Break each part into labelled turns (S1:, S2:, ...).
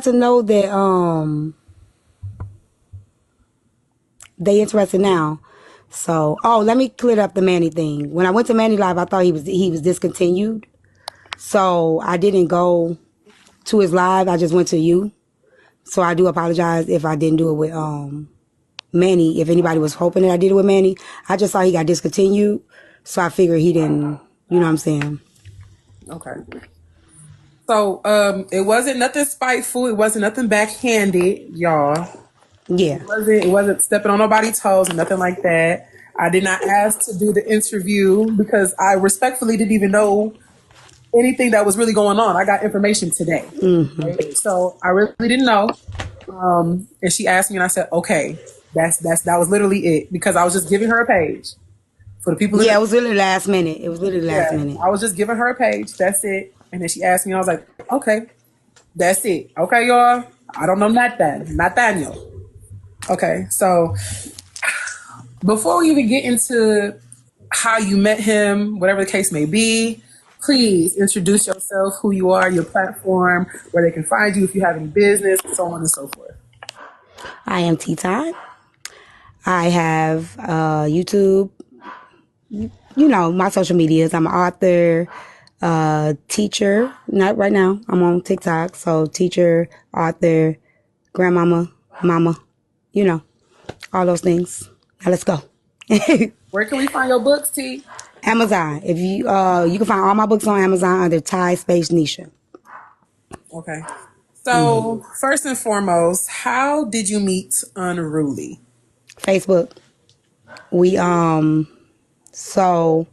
S1: to know that they interested now. So, let me clear up the Manny thing. When I went to Manny Live, I thought he was discontinued. So I didn't go to his live. I just went to you. So I do apologize if I didn't do it with Manny. If anybody was hoping that I did it with Manny, I just saw he got discontinued. So I figured he didn't. You know what I'm saying?
S2: Okay. So it wasn't nothing spiteful. It wasn't nothing backhanded, y'all.
S1: Yeah.
S2: It wasn't stepping on nobody's toes or nothing like that. I did not ask to do the interview because I respectfully didn't even know anything that was really going on. I got information today. Right? So I really didn't know. And she asked me and I said, okay, that was literally it because I was just giving her a page for the people.
S1: Yeah, it was literally last minute. It was literally last minute.
S2: I was just giving her a page. That's it. And then she asked me, and I was like, okay, that's it. Okay, y'all. I don't know Nathaniel. Okay, so before we even get into how you met him, whatever the case may be, please introduce yourself, who you are, your platform, where they can find you if you have any business, so on and so forth.
S1: I am TeaTyme. I have YouTube, my social medias. I'm an author, teacher. Not right now. I'm on TikTok. So teacher, author, grandmama, mama, all those things. Now let's go.
S2: Where can we find your books, T?
S1: Amazon. If you can find all my books on Amazon under Thai Space Nisha.
S2: Okay. So first and foremost, how did you meet Unruly?
S1: Facebook. So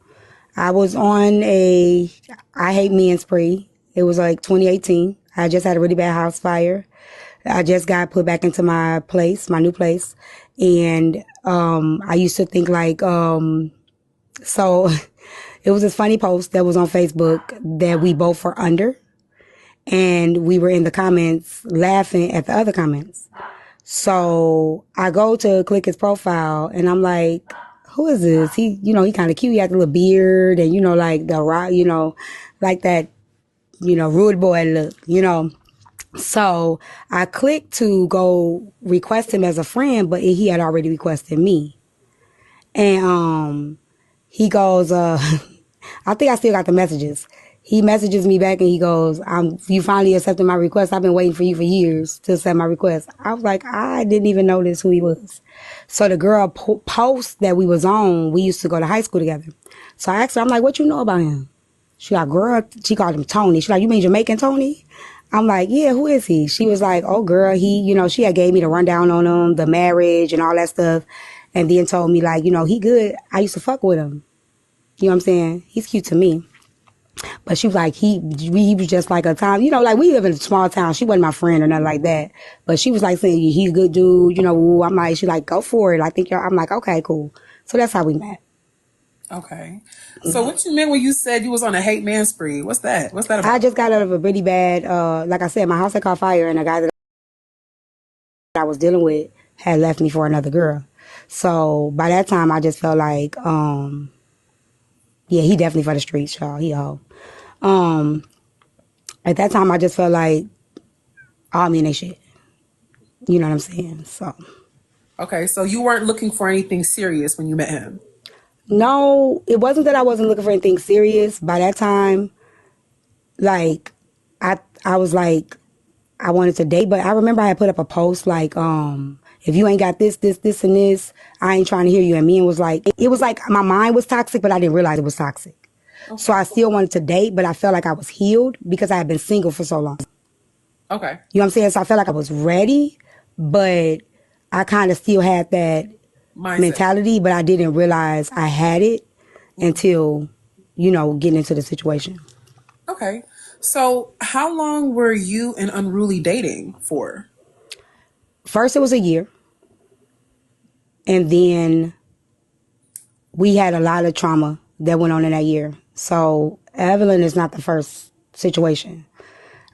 S1: I was on a I Hate Men spree. It was like 2018. I just had a really bad house fire. I just got put back into my new place. And I used to think like, so it was this funny post that was on Facebook that we both were under. And we were in the comments laughing at the other comments. So I go to click his profile and I'm like, who is this? He kind of cute. He had the little beard and, like the rock, like that, rude boy look, So I clicked to go request him as a friend, but he had already requested me. And, he goes, I think I still got the messages. He messages me back and he goes, you finally accepted my request. I've been waiting for you for years to accept my request. I was like, I didn't even notice who he was. So the girl post that we was on, we used to go to high school together. So I asked her, I'm like, what you know about him? She like, girl, she called him Tony. She like, you mean Jamaican Tony? I'm like, yeah, who is he? She was like, oh girl, he, she had gave me the rundown on him, the marriage and all that stuff. And then told me like, he good. I used to fuck with him. You know what I'm saying? He's cute to me. But she was like, he was just like a time, like we live in a small town. She wasn't my friend or nothing like that. But she was like saying, he's a good dude, I'm like, she like, go for it. I think I'm like, okay, cool. So that's how we met.
S2: Okay. So what you meant when you said you was on a hate man spree? What's that? What's that about?
S1: I just got out of a really bad, like I said, my house had caught fire and the guy that I was dealing with had left me for another girl. So by that time, I just felt like, yeah, he definitely for the streets, y'all. He a hoe. At that time, I just felt like all men ain't shit. You know what I'm saying? So.
S2: Okay, so you weren't looking for anything serious when you met him?
S1: No, it wasn't that I wasn't looking for anything serious. By that time, like, I was like, I wanted to date, but I remember I had put up a post like, if you ain't got this, and this, I ain't trying to hear you. And me and was like, it was like my mind was toxic, but I didn't realize it was toxic. Okay. So I still wanted to date, but I felt like I was healed because I had been single for so long.
S2: Okay.
S1: You know what I'm saying? So I felt like I was ready, but I kind of still had that mentality, but I didn't realize I had it until, getting into the situation.
S2: Okay. So how long were you and Unruly dating for?
S1: First, it was a year. And then we had a lot of trauma that went on in that year. So Evelyn is not the first situation.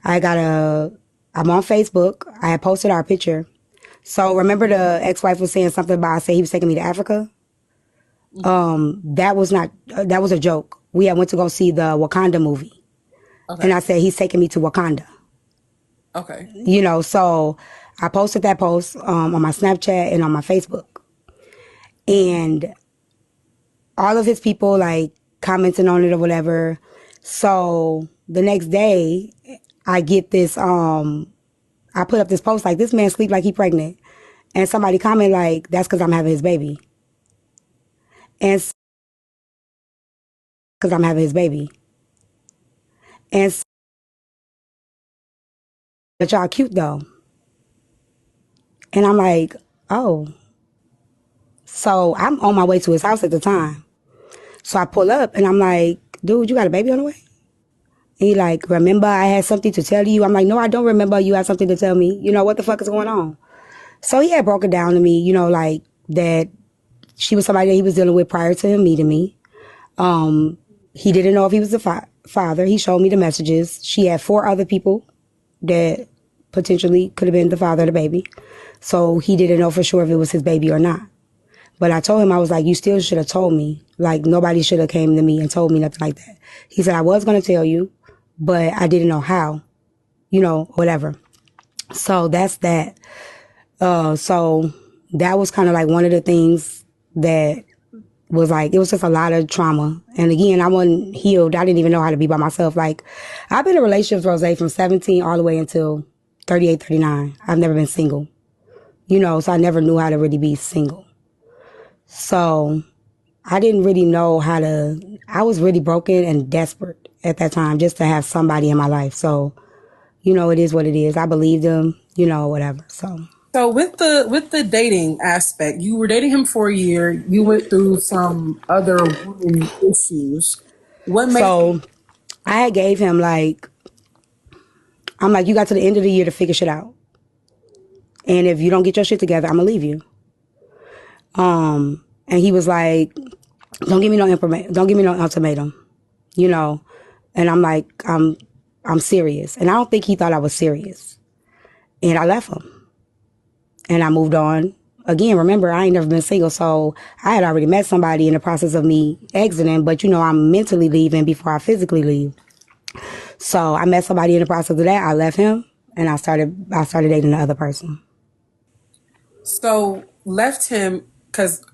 S1: I'm on Facebook. I had posted our picture. So remember the ex-wife was saying something about, I said he was taking me to Africa? That was a joke. We had went to go see the Wakanda movie. Okay. And I said, he's taking me to Wakanda.
S2: Okay.
S1: So I posted that post on my Snapchat and on my Facebook. And all of his people like commenting on it or whatever. So the next day I get this I put up this post like, this man sleep like he pregnant. And somebody comment like, that's because I'm having his baby. And because I'm having his baby. And but y'all cute though. And I'm like, oh. So I'm on my way to his house at the time. So I pull up and I'm like, dude, you got a baby on the way? And he like, remember I had something to tell you? I'm like, no, I don't remember you had something to tell me. What the fuck is going on? So he had broken down to me, like that she was somebody that he was dealing with prior to him meeting me. He didn't know if he was the father. He showed me the messages. She had 4 other people that potentially could have been the father of the baby. So he didn't know for sure if it was his baby or not. But I told him, I was like, you still should have told me. Like, nobody should have came to me and told me nothing like that. He said, I was going to tell you, but I didn't know how, whatever. So that's that. So that was kind of like one of the things that was like, it was just a lot of trauma. And again, I wasn't healed. I didn't even know how to be by myself. Like, I've been in relationships, Rosé, from 17 all the way until 38, 39. I've never been single, so I never knew how to really be single. So I didn't really know how to, I was really broken and desperate at that time just to have somebody in my life. So, it is what it is. I believed him, whatever.
S2: So with the dating aspect, you were dating him for a year. You went through some other woman issues. What made
S1: So I had gave him like, I'm like, you got to the end of the year to figure shit out. And if you don't get your shit together, I'm gonna leave you. And he was like, don't give me no information. Don't give me no ultimatum, you know? And I'm like, I'm serious. And I don't think he thought I was serious. And I left him and I moved on. Again, remember, I ain't never been single. So I had already met somebody in the process of me exiting, but I'm mentally leaving before I physically leave. So I met somebody in the process of that. I left him and I started dating the other person.
S2: so left him because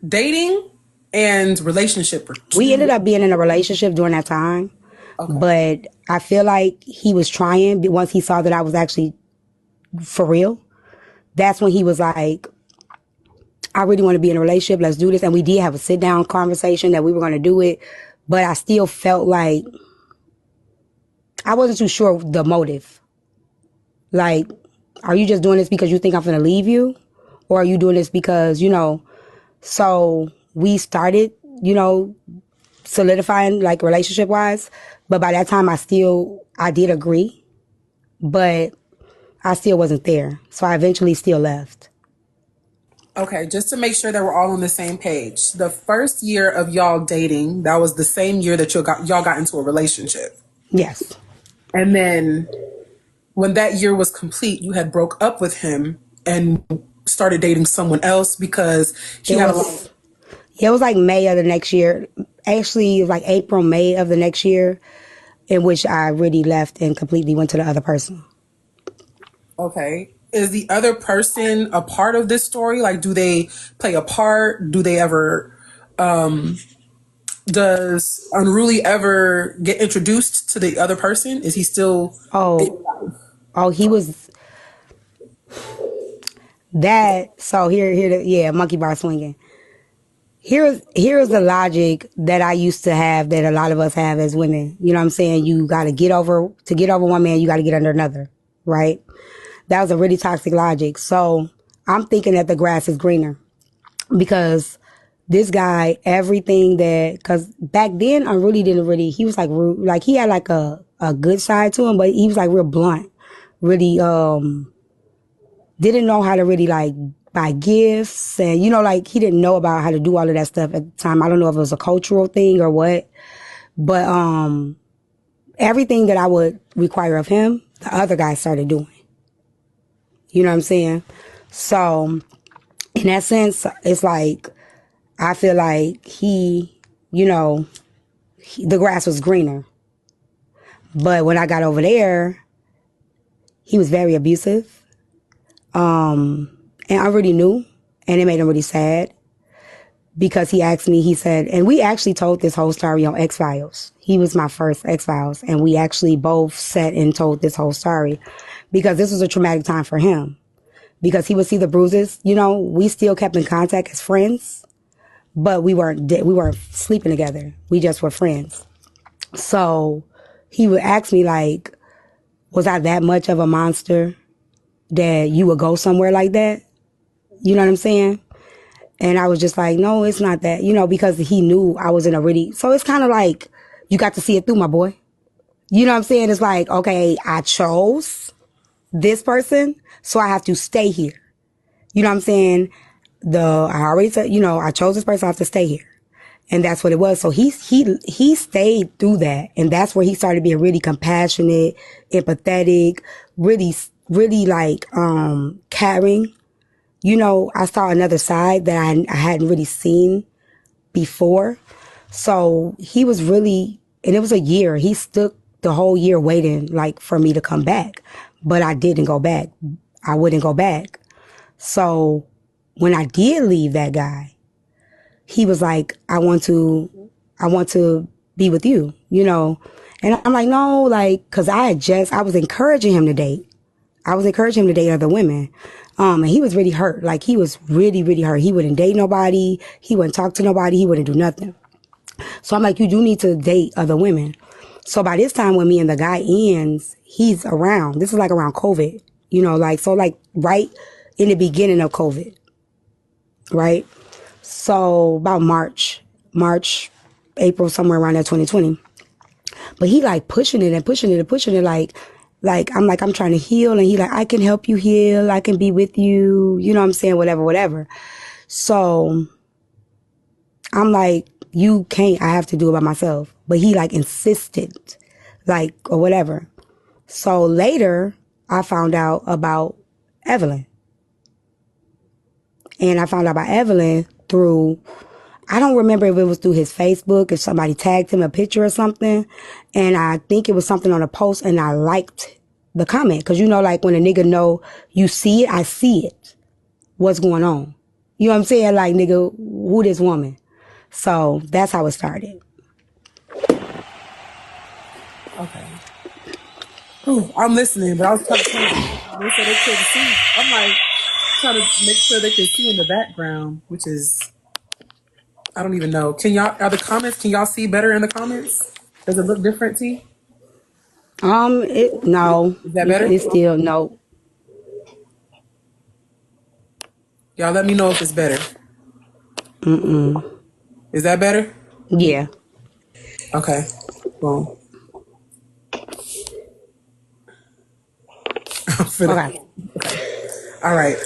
S2: dating and relationship are
S1: We ended
S2: two.
S1: up being in a relationship during that time,
S2: Okay.
S1: but I feel like he was trying, but once he saw that I was actually for real, that's when he was like, I really want to be in a relationship. Let's do this. And we did have a sit down conversation that we were going to do it, but I still felt like I wasn't too sure the motive. Like, are you just doing this because you think I'm going to leave you? Or are you doing this because, so we started, solidifying like relationship wise. But by that time, I did agree, but I still wasn't there. So I eventually still left.
S2: Okay, just to make sure that we're all on the same page. The first year of y'all dating, that was the same year that y'all got into a relationship.
S1: Yes.
S2: And then when that year was complete, you had broke up with him and started dating someone else because he
S1: It
S2: had a lot.
S1: was, yeah, it was like May of the next year. Actually, it was like April, May of the next year, in which I really left and completely went to the other person.
S2: Okay. Is the other person a part of this story? Like, do they play a part? Do they ever, does Unruly ever get introduced to the other person? Is he still in
S1: Oh,
S2: your life?
S1: he was that. So yeah, monkey bar swinging. Here's the logic that I used to have that a lot of us have as women. You know what I'm saying? You got to get over one man, you got to get under another, right? That was a really toxic logic. So I'm thinking that the grass is greener because this guy, everything that, because back then I really didn't really, he was like rude, like he had like a good side to him, but he was like real blunt, really, didn't know how to really like buy gifts and like he didn't know about how to do all of that stuff at the time. I don't know if it was a cultural thing or what, but everything that I would require of him, the other guy started doing. You know what I'm saying? So in that sense, it's like I feel like the grass was greener. But when I got over there, he was very abusive. And I already knew, and it made him really sad because he asked me, he said, and we actually told this whole story on X-Files. He was my first X-Files, and we actually both sat and told this whole story because this was a traumatic time for him because he would see the bruises. You know, we still kept in contact as friends, but we weren't sleeping together. We just were friends. So he would ask me like, was I that much of a monster that you would go somewhere like that? You know what I'm saying? And I was just like, no, it's not that, you know, because he knew I was in a really, so it's kind of like, you got to see it through, my boy. You know what I'm saying? It's like, okay, I chose this person, so I have to stay here. You know what I'm saying? I already said, you know, I chose this person, I have to stay here. And that's what it was. So he stayed through that. And that's where he started being really compassionate, empathetic, really like, caring. You know, I saw another side that I hadn't really seen before. So he was really, and it was a year. He stuck the whole year waiting like for me to come back, but I didn't go back. I wouldn't go back. So when I did leave that guy, he was like, I want to be with you, you know? And I'm like, no, like, cause I was encouraging him to date. I was encouraging him to date other women. And he was really hurt. Like he was really, really hurt. He wouldn't date nobody. He wouldn't talk to nobody. He wouldn't do nothing. So I'm like, you do need to date other women. So by this time when me and the guy ends, he's around. This is like around COVID, you know, like, so like right in the beginning of COVID, right? So about March, April, somewhere around that 2020. But he like pushing it and pushing it and pushing it I'm trying to heal, and he like, I can help you heal, I can be with you, you know what I'm saying, whatever. So I'm like, you can't, I have to do it by myself. But he like insisted, like, or whatever. So later I found out about Evelyn. And I found out about Evelyn through, I don't remember if it was through his Facebook, if somebody tagged him a picture or something. And I think it was something on a post, and I liked the comment. Cause you know, like when a nigga know you see it, I see it. What's going on? You know what I'm saying? Like, nigga, who this woman? So that's how it started.
S2: Okay. Ooh, I'm listening, but I was trying to tell you. They said they couldn't see. I'm like trying to make sure they can see in the background, which is, I don't even know. Can y'all see better in the comments? Does it look different, T?
S1: No,
S2: Is that better?
S1: it's still no.
S2: Y'all let me know if it's better. Is that better?
S1: Yeah.
S2: Okay. Boom.
S1: Okay.
S2: All right.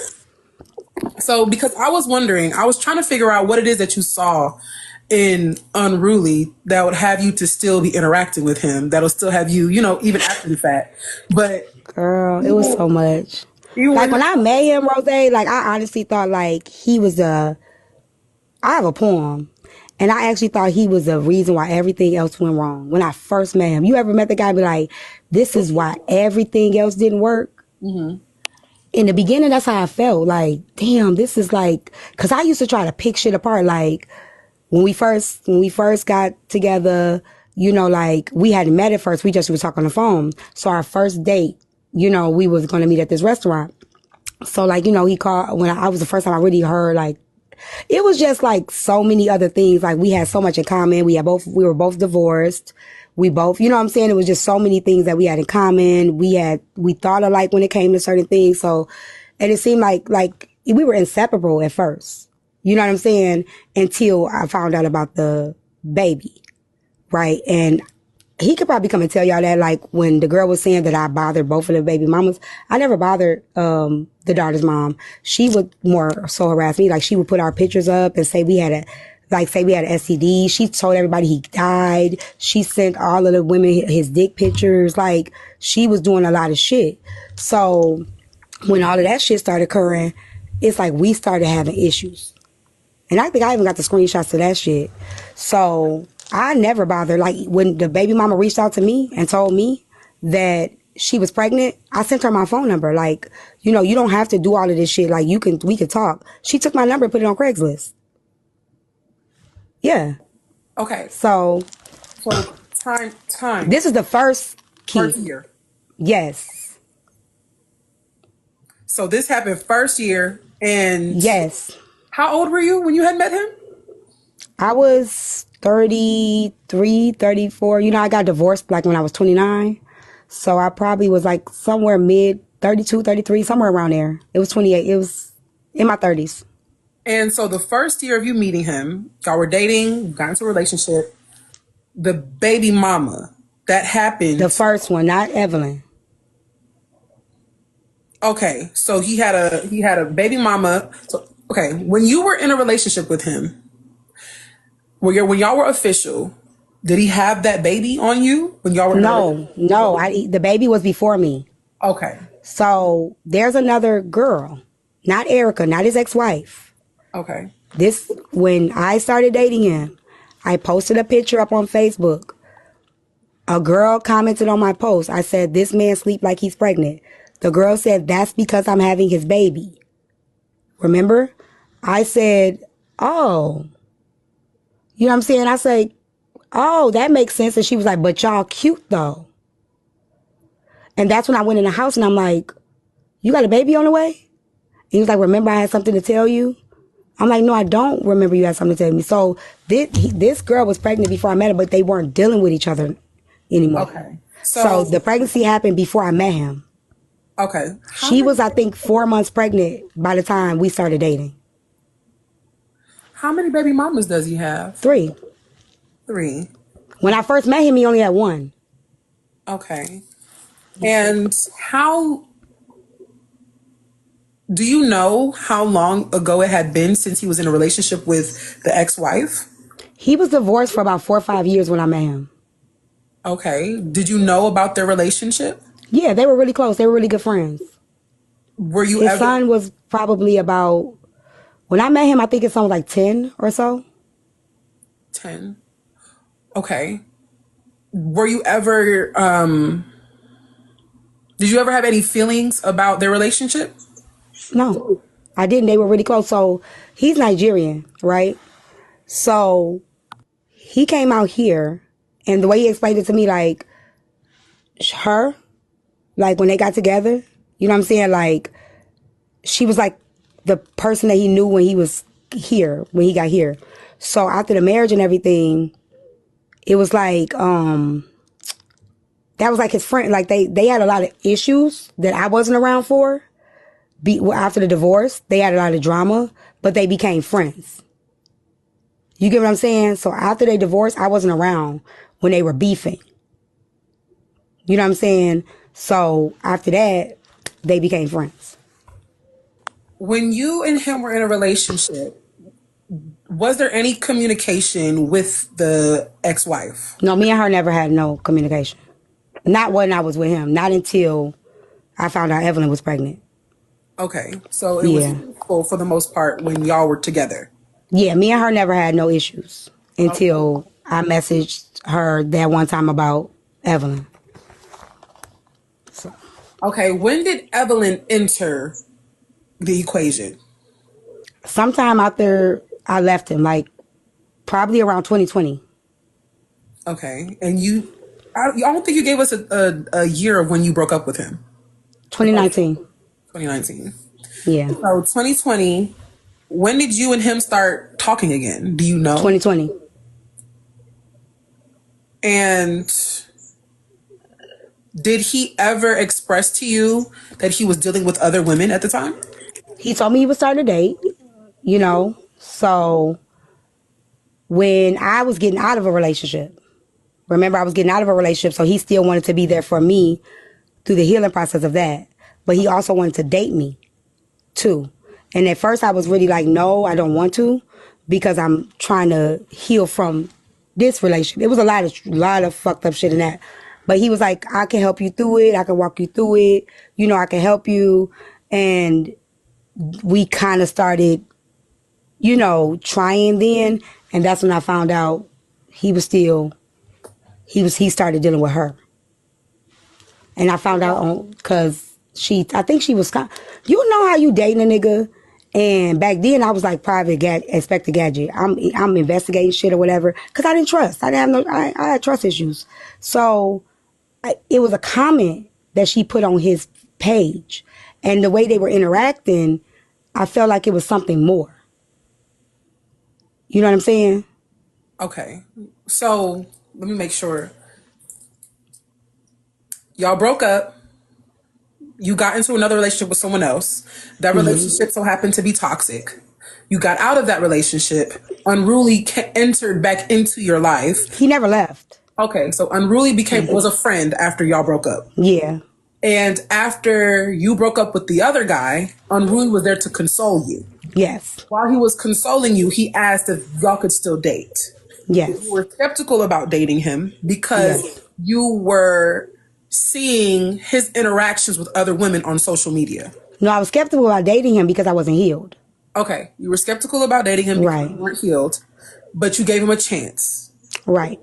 S2: So, because I was wondering, I was trying to figure out what it is that you saw in Unruly that would have you to still be interacting with him, that'll still have you, you know, even after the fact. But
S1: Girl, it was so much.
S2: even
S1: Like
S2: when,
S1: when I met him, Rose, like I honestly thought like he was I have a poem. And I actually thought he was the reason why everything else went wrong. When I first met him, you ever met the guy and be like, this is why everything else didn't work? Mm-hmm. In the beginning, that's how I felt. Like, damn, this is like, cause I used to try to pick shit apart. Like when we first got together, you know, like we hadn't met at first. We just would talk on the phone. So our first date, you know, we was going to meet at this restaurant. So like, you know, he called when I was the first time I really heard like, it was just like so many other things. Like we had so much in common. We were both divorced. We both, you know what I'm saying? It was just so many things that we had in common. We thought alike when it came to certain things. So, and it seemed like we were inseparable at first. You know what I'm saying? Until I found out about the baby. Right. And he could probably come and tell y'all that, like, when the girl was saying that I bothered both of the baby mamas, I never bothered, the daughter's mom. She would more so harass me. Like, she would put our pictures up and say we had an STD. She told everybody he died. She sent all of the women his dick pictures. Like, she was doing a lot of shit. So when all of that shit started occurring, it's like we started having issues. And I think I even got the screenshots of that shit. So I never bothered. Like when the baby mama reached out to me and told me that she was pregnant, I sent her my phone number. Like, you know, you don't have to do all of this shit. Like, we could talk. She took my number and put it on Craigslist. Yeah.
S2: Okay.
S1: So
S2: So time
S1: this is the first key.
S2: first year.
S1: Yes.
S2: So this happened first year, and
S1: Yes.
S2: how old were you when you had met him?
S1: I was 33, 34. You know, I got divorced like when I was 29. So I probably was like somewhere mid 32, 33, somewhere around there. It was 28. It was in my 30s.
S2: And so the first year of you meeting him, y'all were dating, got into a relationship. The baby mama that
S1: The
S2: happened.
S1: first one, not Evelyn.
S2: Okay, so he had a baby mama. So okay, when you were in a relationship with him, when y'all were official, did he have that baby on you when y'all were in a relationship?
S1: No, no. The baby was before me.
S2: Okay,
S1: So there's another girl, not Erica, not his ex-wife.
S2: okay,
S1: This, when I started dating him, I posted a picture up on Facebook. A girl commented on my post. I said, this man sleep like he's pregnant. The girl said, that's because I'm having his baby. Remember? I said, oh, you know what I'm saying? I say, oh, that makes sense. And she was like, but y'all cute though. And that's when I went in the house and I'm like, you got a baby on the way? And he was like, remember I had something to tell you? I'm like, no, I don't remember you had something to tell me. So this girl was pregnant before I met her, but they weren't dealing with each other anymore.
S2: okay.
S1: So
S2: So
S1: the pregnancy happened before I met him.
S2: okay,
S1: She was, I think, 4 months pregnant by the time we started dating.
S2: how many baby mamas does he have?
S1: 3.
S2: Three.
S1: When I first met him, he only had 1.
S2: Okay. And how do you know how long ago it had been since he was in a relationship with the ex-wife?
S1: He was divorced for about 4 or 5 years when I met him.
S2: Okay. Did you know about their relationship?
S1: Yeah, they were really close. They were really good friends.
S2: Were you
S1: His
S2: ever
S1: son was probably about, when I met him, I think his son was like 10 or so.
S2: 10? Okay. Were you ever did you ever have any feelings about their relationship?
S1: No, I didn't. They were really close. So he's Nigerian, right? So he came out here, and the way he explained it to me, like, her, like when they got together, you know what I'm saying? Like, she was like the person that he knew when he was here, when he got here. So after the marriage and everything, it was like, that was like his friend. Like they had a lot of issues that I wasn't around for. After the divorce, they had a lot of drama, but they became friends. You get what I'm saying? So after they divorced, I wasn't around when they were beefing. You know what I'm saying? So after that, they became friends.
S2: When you and him were in a relationship, was there any communication with the ex-wife?
S1: No, me and her never had no communication. Not when I was with him. Not until I found out Evelyn was pregnant.
S2: Okay. So it was
S1: Yeah.
S2: peaceful for the most part when y'all were together.
S1: Yeah, me and her never had no issues until I messaged her that one time about Evelyn. So,
S2: Okay. When did Evelyn enter the equation?
S1: sometime after I left him, like probably around 2020.
S2: Okay. And I don't think you gave us a year of when you broke up with him.
S1: 2019.
S2: 2019.
S1: Yeah.
S2: So 2020, when did you and him start talking again? Do you know?
S1: 2020.
S2: And did he ever express to you that he was dealing with other women at the time?
S1: He told me he was starting a date, you know. So when I was getting out of a relationship, remember I was getting out of a relationship, so he still wanted to be there for me through the healing process of that. But he also wanted to date me too. And at first I was really like, no, I don't want to, because I'm trying to heal from this relationship. It was a lot of fucked up shit in that. But he was like, I can help you through it. I can walk you through it. You know, I can help you. And we kind of started, you know, trying then. And that's when I found out he started dealing with her. And I found out on because I think she was, you know how you dating a nigga, and back then I was like private Inspector Gadget. I'm investigating shit or whatever because I didn't trust. I didn't have no. I had trust issues. So it was a comment that she put on his page, and the way they were interacting, I felt like it was something more. You know what I'm saying?
S2: Okay. So let me make sure. Y'all broke up. You got into another relationship with someone else. That relationship so happened to be toxic. You got out of that relationship. Unruly entered back into your life.
S1: He never left.
S2: Okay, so Unruly was a friend after y'all broke up.
S1: Yeah.
S2: And after you broke up with the other guy, Unruly was there to console you.
S1: Yes.
S2: While he was consoling you, he asked if y'all could still date.
S1: Yes.
S2: You were skeptical about dating him because
S1: Yes.
S2: you were seeing his interactions with other women on social media.
S1: No, I was skeptical about dating him because I wasn't healed.
S2: Okay, you were skeptical about dating him because
S1: Right.
S2: you weren't healed, but you gave him a chance.
S1: Right.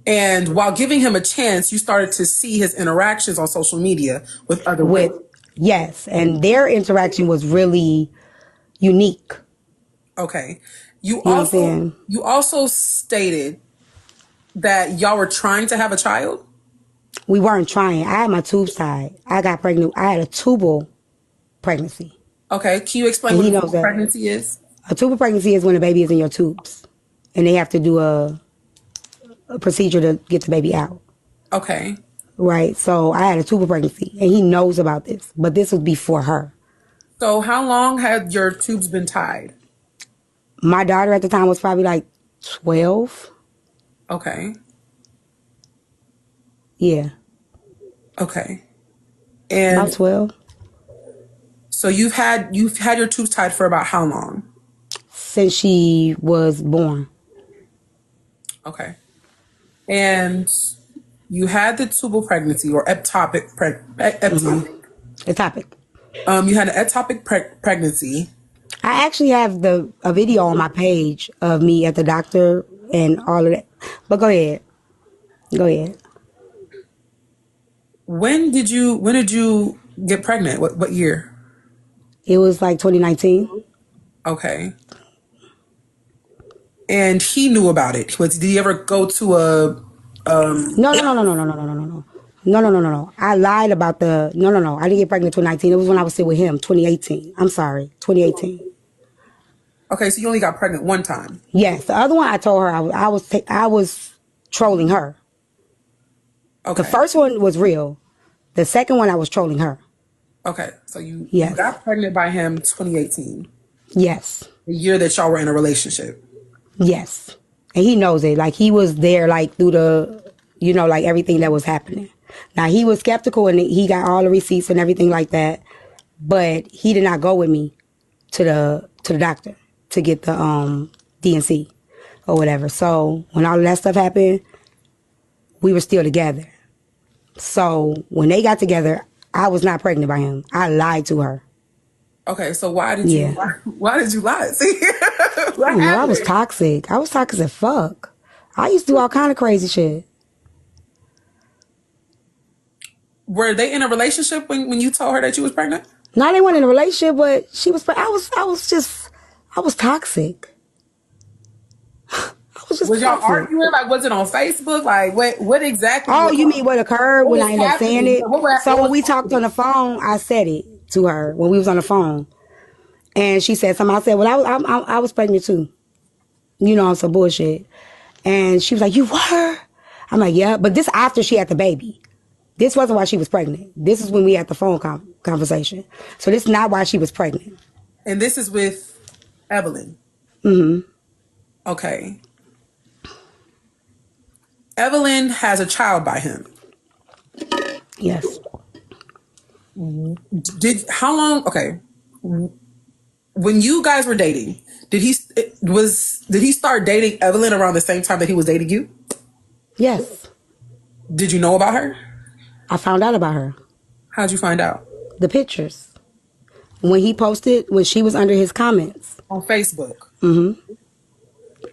S2: And while giving him a chance, you started to see his interactions on social media with other women.
S1: Yes, and their interaction was really unique.
S2: Okay.
S1: You know what I'm saying?
S2: You also stated that y'all were trying to have a child.
S1: We weren't trying. I had my tubes tied. I got pregnant. I had a tubal pregnancy.
S2: Okay. Can you explain
S1: And
S2: what
S1: he
S2: a
S1: knows
S2: tubal
S1: that.
S2: pregnancy is?
S1: A tubal pregnancy is when the baby is in your tubes. And they have to do a procedure to get the baby out.
S2: Okay.
S1: Right? So I had a tubal pregnancy. And he knows about this. But this was before her.
S2: So how long had your tubes been tied?
S1: My daughter at the time was probably like 12.
S2: Okay.
S1: Yeah.
S2: Okay.
S1: About
S2: And
S1: 12.
S2: so you've had your tubes tied for about how long?
S1: Since she was born.
S2: Okay. And you had the tubal pregnancy or ectopic.
S1: The topic.
S2: You had an ectopic pregnancy.
S1: I actually have a video on my page of me at the doctor and all of that. But go ahead. Go ahead.
S2: When did you get pregnant? What year?
S1: It was like 2019.
S2: Okay. And he knew about it. Did he ever go to a
S1: No, no, no, no, no, no, no, no, no, no. No, no, no, no, no. I lied about no, no, no. I didn't get pregnant in 2019. It was when I was still with him, 2018. I'm sorry, 2018.
S2: Okay, so you only got pregnant one time.
S1: Yes, the other one I told her I was trolling her. The
S2: Okay.
S1: first one was real. The second one I was trolling her.
S2: Okay. So you
S1: Yes.
S2: got pregnant by him 2018.
S1: Yes.
S2: The year that y'all were in a relationship.
S1: Yes. And he knows it. Like he was there like through like everything that was happening. Now he was skeptical and he got all the receipts and everything like that. But he did not go with me to the doctor to get the DNC or whatever. So when all of that stuff happened, we were still together. So when they got together, I was not pregnant by him. I lied to her.
S2: Okay, so why did you lie? See, what
S1: You know, I was
S2: happened?
S1: toxic. I was toxic as fuck. I used to do all kind of crazy shit.
S2: Were they in a relationship when you told her that you was pregnant?
S1: Now they weren't in a relationship, but she was. I was toxic. I was just
S2: Was y'all
S1: toxic.
S2: arguing? Like, was it on Facebook? Like, what exactly
S1: Oh,
S2: was
S1: you mean what occurred
S2: what
S1: when
S2: was
S1: I ended up saying
S2: happening?
S1: it? So
S2: What
S1: when
S2: was
S1: we talked on
S2: happening?
S1: the phone, I said it to her when we was on the phone, and she said something. I said, "Well, I was pregnant too." You know, on some bullshit. And she was like, "You were?" I'm like, "Yeah," but this after she had the baby. This wasn't why she was pregnant. This is when we had the phone conversation. So this is not why she was pregnant.
S2: And this is with Evelyn. Okay. Evelyn has a child by him.
S1: Yes.
S2: How long? Okay. When you guys were dating, did he start dating Evelyn around the same time that he was dating you?
S1: Yes.
S2: Did you know about her?
S1: I found out about her.
S2: How'd you find out?
S1: The pictures. When he posted, when she was under his comments.
S2: On Facebook.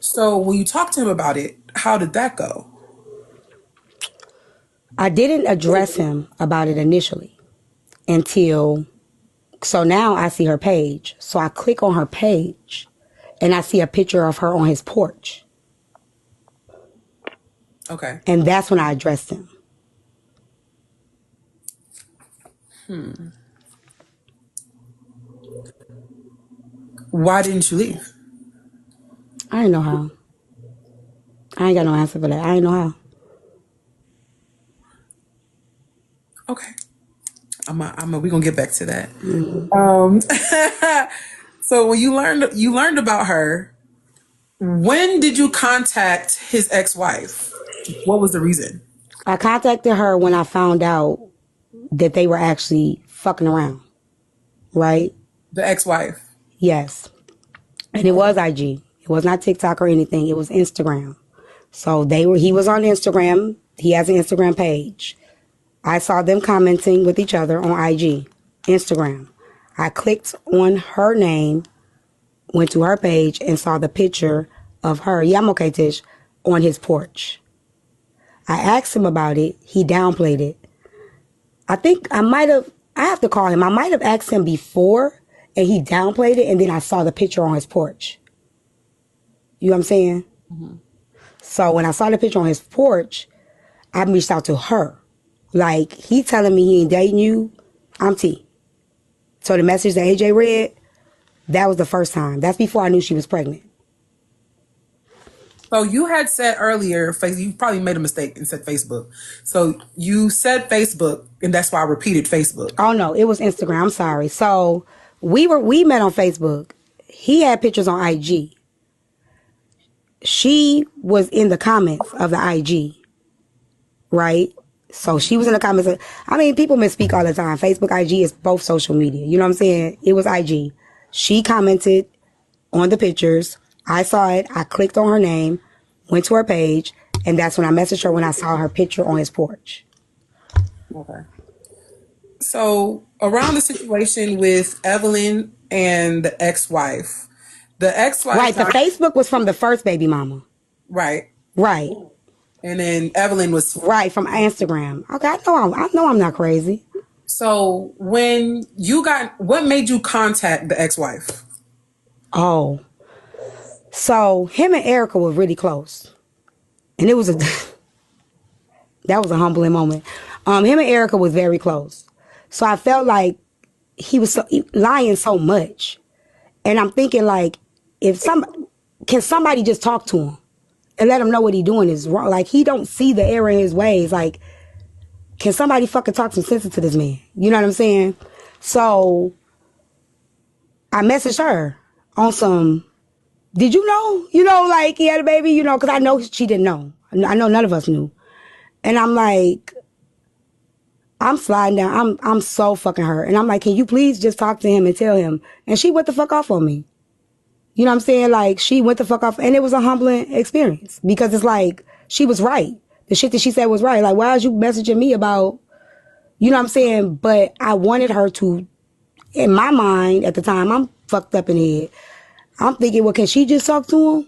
S2: So when you talked to him about it, how did that go?
S1: I didn't address him about it initially until, so now I see her page. So I click on her page and I see a picture of her on his porch.
S2: Okay.
S1: And that's when I addressed him.
S2: Why didn't you leave?
S1: I didn't know how. I ain't got no answer for that. I didn't know how.
S2: Okay. We're gonna get back to that. So when you learned about her, when did you contact his ex-wife? What was the reason?
S1: I contacted her when I found out that they were actually fucking around. Right?
S2: The ex-wife.
S1: Yes. And it was IG. It was not TikTok or anything. It was Instagram. So he was on Instagram. He has an Instagram page. I saw them commenting with each other on IG, Instagram. I clicked on her name, went to her page, and saw the picture of her, yeah, I'm okay, Tish, on his porch. I asked him about it. He downplayed it. I think I have to call him. I might have asked him before, and he downplayed it, and then I saw the picture on his porch. You know what I'm saying? Mm-hmm. So when I saw the picture on his porch, I reached out to her. Like, he telling me he ain't dating you, I'm T. So the message that AJ read, that was the first time. That's before I knew she was pregnant.
S2: So you had said earlier, you probably made a mistake and said Facebook. So you said Facebook, and that's why I repeated Facebook.
S1: Oh no, it was Instagram. I'm sorry. So we met on Facebook. He had pictures on IG. She was in the comments of the IG, right? So she was in the comments. I mean, people misspeak all the time. Facebook, IG is both social media. You know what I'm saying? It was IG. She commented on the pictures. I saw it. I clicked on her name, went to her page, and that's when I messaged her when I saw her picture on his porch.
S2: Okay. So around the situation with Evelyn and the ex-wife.
S1: Right. The Facebook was from the first baby mama.
S2: Right.
S1: Right.
S2: And then Evelyn was
S1: right from Instagram. Okay, I know I'm not crazy.
S2: So when what made you contact the ex-wife?
S1: Oh, so him and Erica were really close, and it was that was a humbling moment. Him and Erica was very close, so I felt like he was lying so much, and I'm thinking like, can somebody just talk to him and let him know what he doing is wrong? Like, he don't see the error in his ways. Like, can somebody fucking talk some sense into this man? You know what I'm saying? So I messaged her on some, did you know? You know, like, he had a baby, you know, because I know she didn't know. I know none of us knew. And I'm like, I'm sliding down. I'm so fucking hurt. And I'm like, can you please just talk to him and tell him? And she went the fuck off on me. You know what I'm saying? Like, she went the fuck off. And it was a humbling experience because it's like, she was right. The shit that she said was right. Like, why is you messaging me about, you know what I'm saying? But I wanted her to, in my mind at the time, I'm fucked up in the head. I'm thinking, well, can she just talk to him?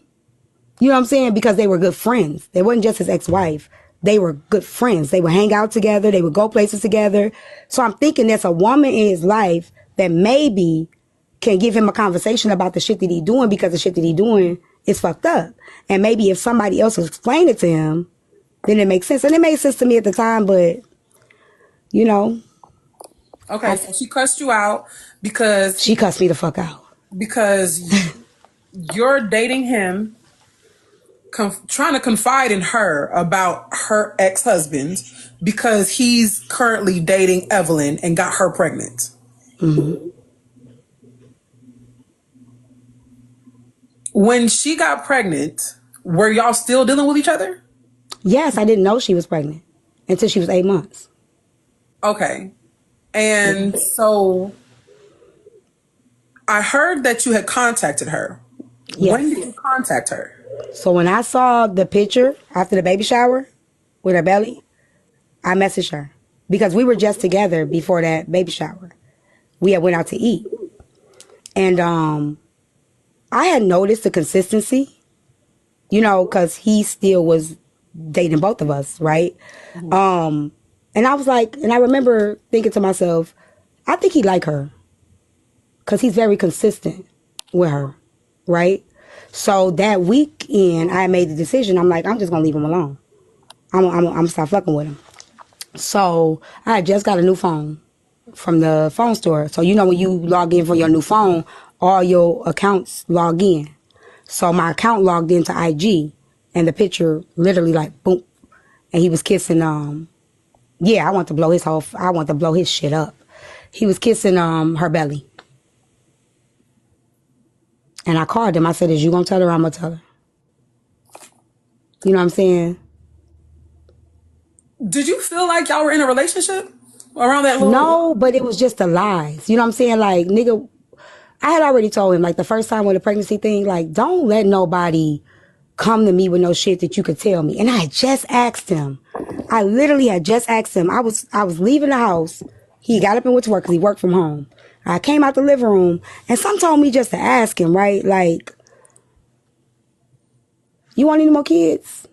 S1: You know what I'm saying? Because they were good friends. They wasn't just his ex-wife. They were good friends. They would hang out together. They would go places together. So I'm thinking there's a woman in his life that maybe can give him a conversation about the shit that he doing, because the shit that he doing is fucked up. And maybe if somebody else will explain it to him, then it makes sense. And it made sense to me at the time, but, you know.
S2: Okay, so she cussed you out because...
S1: She cussed me the fuck out.
S2: Because you're dating him, trying to confide in her about her ex-husband because he's currently dating Evelyn and got her pregnant. Mm-hmm. When she got pregnant, were y'all still dealing with each other?
S1: Yes, I didn't know she was pregnant until she was 8 months.
S2: Okay. And so I heard that you had contacted her. Yes. When did you contact her?
S1: So when I saw the picture after the baby shower with her belly, I messaged her because we were just together before that baby shower. We had went out to eat. And I had noticed the consistency, you know, because he still was dating both of us, right? Mm-hmm. And I was like, and I remember thinking to myself, I think he like her because he's very consistent with her, right? So that weekend, I made the decision. I'm like, I'm just gonna leave him alone. I'm stop fucking with him. So I had just got a new phone from the phone store. So you know when you log in for your new phone, all your accounts log in. So my account logged into IG, and the picture literally like boom, and he was kissing. Yeah, I want to blow his whole. I want to blow his shit up. He was kissing her belly, and I called him. I said, "Is you gonna tell her? I'm gonna tell her." You know what I'm saying?
S2: Did you feel like y'all were in a relationship around that little?
S1: No, but it was just the lies. You know what I'm saying? Like, nigga, I had already told him, like, the first time with the pregnancy thing, like, don't let nobody come to me with no shit that you could tell me. And I had just asked him. I literally had just asked him. I was leaving the house. He got up and went to work because he worked from home. I came out the living room, and some told me just to ask him, right? Like, you want any more kids?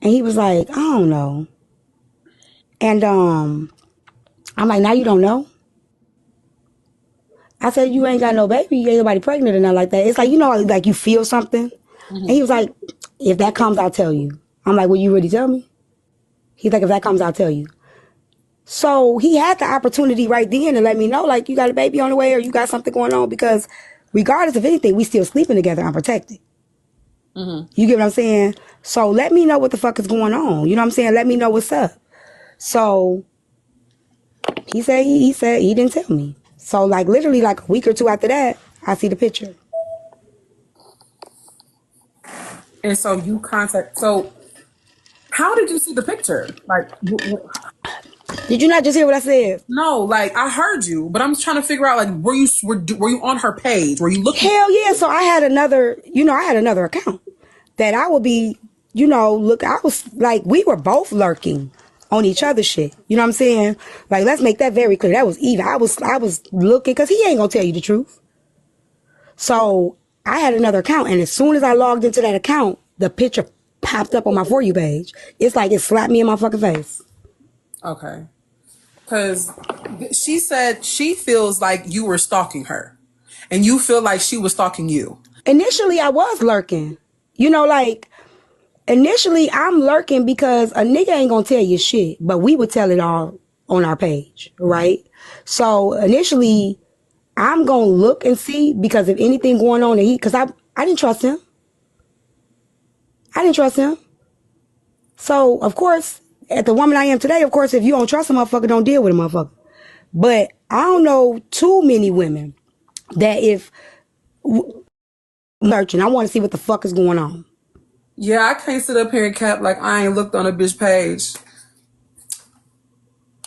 S1: And he was like, I don't know. And I'm like, now you don't know? I said, you ain't got no baby, you ain't nobody pregnant or nothing like that. It's like, you know, like you feel something. And he was like, if that comes, I'll tell you. I'm like, will you really tell me? He's like, if that comes, I'll tell you. So he had the opportunity right then to let me know, like, you got a baby on the way or you got something going on, because regardless of anything, we still sleeping together unprotected. You get what I'm saying? So let me know what the fuck is going on. You know what I'm saying? Let me know what's up. So he said he didn't tell me. So like literally like a week or two after that, I see the picture.
S2: And so you contact. So how did you see the picture? Like,
S1: Did you not just hear what I said?
S2: no, like I heard you, but I'm trying to figure out like were you on her page? Were you looking?
S1: Hell yeah. So I had another account that I would be, look, I was like, we were both lurking on each other's shit. You know what I'm saying? Like, let's make that very clear. That was even. I was looking because he ain't gonna tell you the truth. So I had another account, and as soon as I logged into that account, the picture popped up on my For You page. It's like it slapped me in my fucking face.
S2: Okay, because she said she feels like you were stalking her, and you feel like she was stalking you.
S1: Initially, I was lurking. Like initially I'm lurking because a nigga ain't gonna tell you shit, but we would tell it all on our page, right? So initially I'm gonna look and see, because if anything going on, because I didn't trust him. I didn't trust him. So of course, at the woman I am today, of course, if you don't trust a motherfucker, don't deal with a motherfucker. But I don't know too many women that if searching, I want to see what the fuck is going on.
S2: Yeah, I can't sit up here and cap like I ain't looked on a bitch page.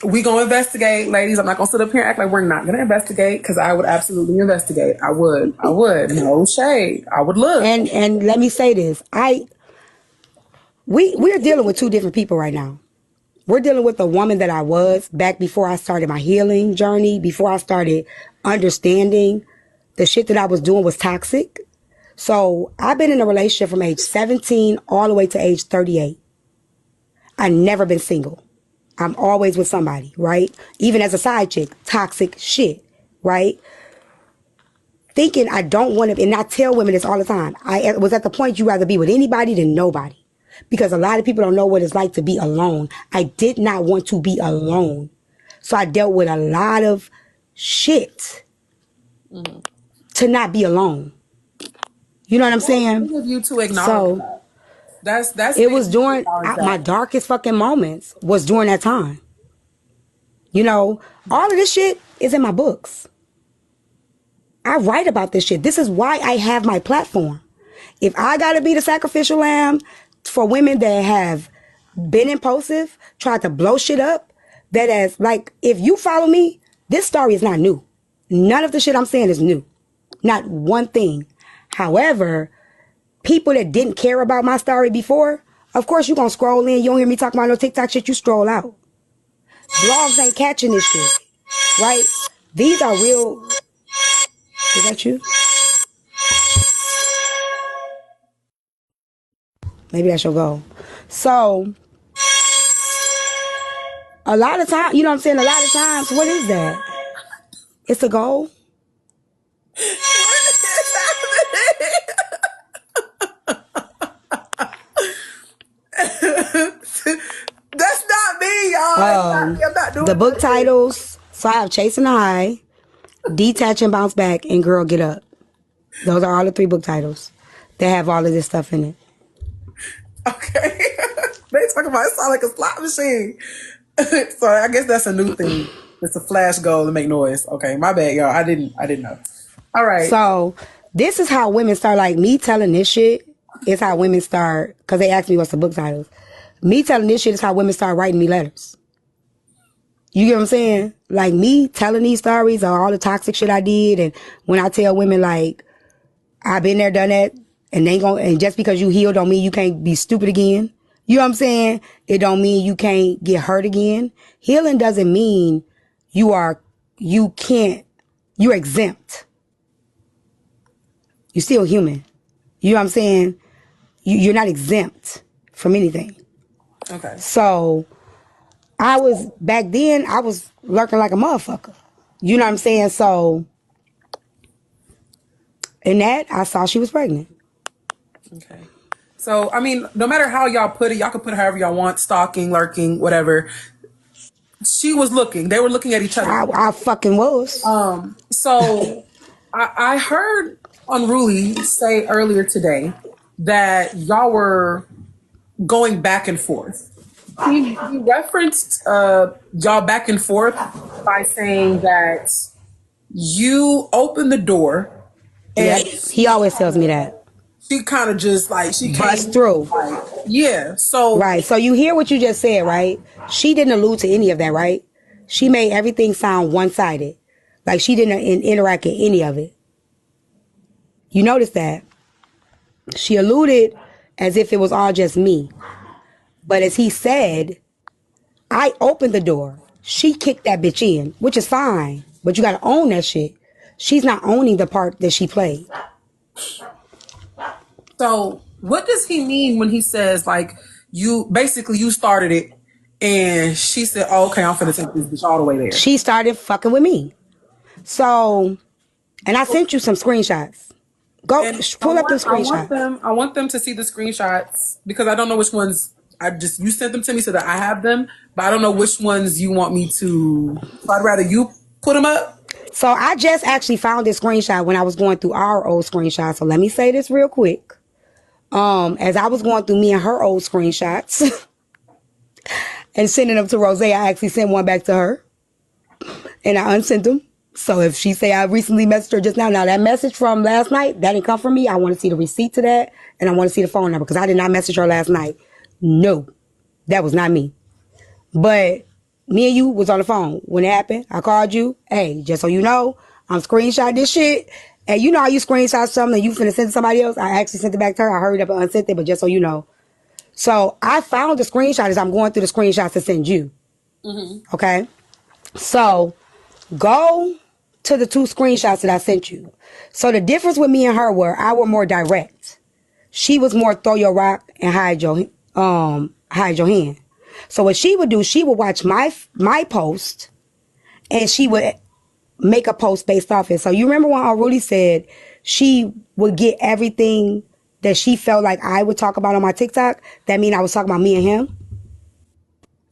S2: We gonna investigate, ladies. I'm not gonna sit up here and act like we're not gonna investigate, because I would absolutely investigate. I would. No shade. I would look.
S1: And let me say this. We're dealing with two different people right now. We're dealing with the woman that I was back before I started my healing journey, before I started understanding the shit that I was doing was toxic. So I've been in a relationship from age 17 all the way to age 38. I've never been single. I'm always with somebody, right? Even as a side chick, toxic shit, right? Thinking I don't want to, and I tell women this all the time. I was at the point you rather be with anybody than nobody. Because a lot of people don't know what it's like to be alone. I did not want to be alone. So I dealt with a lot of shit to not be alone. You know what I'm saying?
S2: Big of you to acknowledge
S1: So
S2: that. That's
S1: it
S2: big
S1: was
S2: of you to
S1: during
S2: acknowledge
S1: my
S2: that.
S1: darkest fucking moments was during that time. All of this shit is in my books. I write about this shit. This is why I have my platform. If I gotta be the sacrificial lamb for women that have been impulsive, tried to blow shit up, that as like, if you follow me, this story is not new. None of the shit I'm saying is new. Not one thing. However, people that didn't care about my story before, of course you gonna scroll in, you don't hear me talk about no TikTok shit, you scroll out. Blogs ain't catching this shit, right? These are real. Is that you? Maybe that's your goal. So A lot of times, you know what I'm saying? A lot of times, what is that? It's a goal.
S2: That's not me, y'all. It's not me. I'm not
S1: The
S2: doing
S1: book
S2: nothing.
S1: titles. So I have Chasing the High, Detach and Bounce Back, and Girl Get Up. Those are all the 3 book titles that have all of this stuff in it.
S2: Okay. They talk about it sound like a slot machine. So I guess that's a new thing. It's a flash goal to make noise. Okay, my bad, y'all. I didn't know. All right.
S1: So this is how women start. Like me telling this shit is how women start. Because they asked me what's the book titles. Me telling this shit is how women start writing me letters. You get what I'm saying? Like me telling these stories of all the toxic shit I did, and when I tell women like I've been there, done that, and they gon' and just because you healed don't mean you can't be stupid again. You know what I'm saying? It don't mean you can't get hurt again. Healing doesn't mean you can't, you're exempt. You're still human. You know what I'm saying? You're not exempt from anything.
S2: Okay.
S1: So back then, I was lurking like a motherfucker. You know what I'm saying? So in that, I saw she was pregnant.
S2: Okay. So I mean, no matter how y'all put it, y'all can put it however y'all want, stalking, lurking, whatever. She was looking. They were looking at each other.
S1: I fucking was.
S2: So I heard Unruly say earlier today that y'all were going back and forth. He referenced y'all back and forth by saying that you opened the door
S1: Yep.
S2: and
S1: He always tells me that.
S2: she kind of just like she
S1: Bust
S2: came
S1: through.
S2: like yeah. So
S1: Right. So you hear what you just said, right? She didn't allude to any of that, right? She made everything sound one-sided. Like she didn't interact in any of it. You notice that? She alluded as if it was all just me. But as he said, I opened the door. She kicked that bitch in, which is fine. But you gotta own that shit. She's not owning the part that she played.
S2: So what does he mean when he says like you basically you started it and she said, oh, okay, I'm finna take this bitch all the way there.
S1: She started fucking with me. So, and I sent you some screenshots. Go
S2: And
S1: pull up them screenshots.
S2: I want them to see the screenshots because I don't know which ones you sent them to me so that I have them, but I don't know which ones you want me to. So I'd rather you put them up.
S1: So I just actually found this screenshot when I was going through our old screenshots. So let me say this real quick. As I was going through me and her old screenshots and sending them to Rose, I actually sent one back to her and I unsent them. So if she say I recently messaged her just now that message from last night, that didn't come from me. I want to see the receipt to that and I want to see the phone number because I did not message her last night. No, that was not me. But me and you was on the phone when it happened. I called you. Hey, just so you know, I'm screenshot this shit. And you know how you screenshot something and you finna send to somebody else? I actually sent it back to her. I hurried up and unsent it, but just so you know. So I found the screenshot as I'm going through the screenshots to send you. Mm-hmm. Okay? So go to the 2 screenshots that I sent you. So the difference with me and her were I were more direct. She was more throw your rock and hide your hand. So what she would do, she would watch my post and she would make a post based off it. So you remember when Aruli said she would get everything that she felt like I would talk about on my TikTok? That mean I was talking about me and him?